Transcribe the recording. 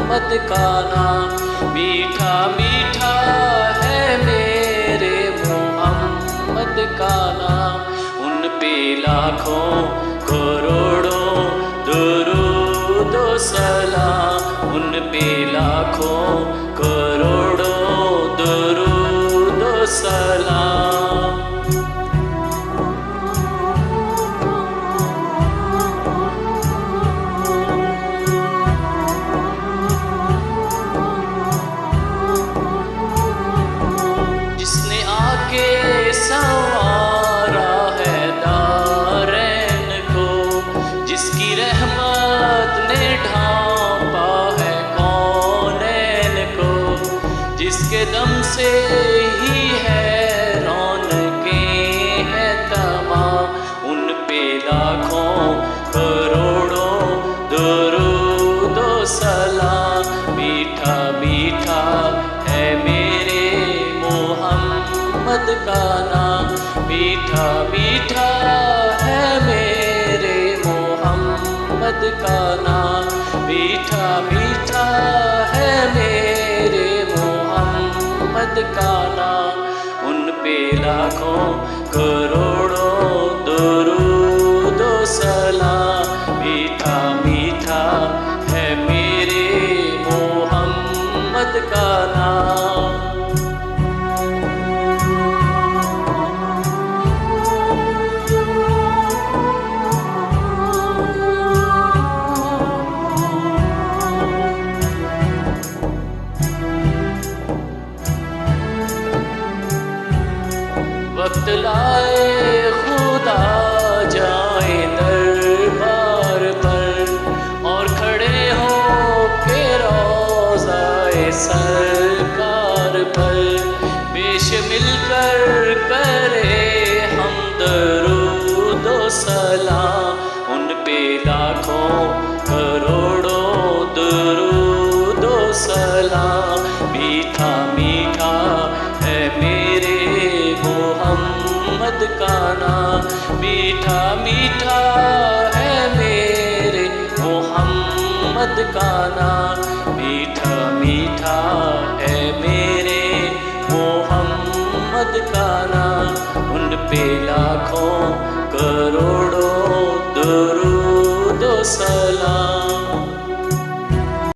मोहम्मद का नाम। मीठा मीठा है मेरे मोहम्मद का नाम। उन पे लाखों करोड़ों दुरूद व सलाम। उन पे लाखों करोड़ों दुरूद व सलाम। जिसने आके संवारा है दारैन को, जिसकी रहमत ने ढांपा है कौनैन को, जिसके दम से ही है रौनकें हैं तमाम। उन पे लाखों करोड़ों दुरूद व सलाम। मीठा मीठा है मेरे मोहम्मद का नाम। मीठा मीठा है मेरे मोहम्मद का नाम। मीठा मीठा है मेरे मोहम्मद का नाम। उन पे लाखों करोड़ों दुरूद व सलाम। मीठा मीठा है मेरे मोहम्मद का नाम। वक्त लाए खुदा जाए दरबार पर, और खड़े हो के रोज़ाए सरकार पर। पेश मिलकर करे हम दरूद व सलाम। उन पे लाखों करोड़ों दुरूद व सलाम। मीठा मीठा है मेरे मोहम्मद का नाम। मीठा मीठा है मेरे मोहम्मद का नाम। मीठा मीठा है मेरे मोहम्मद का नाम।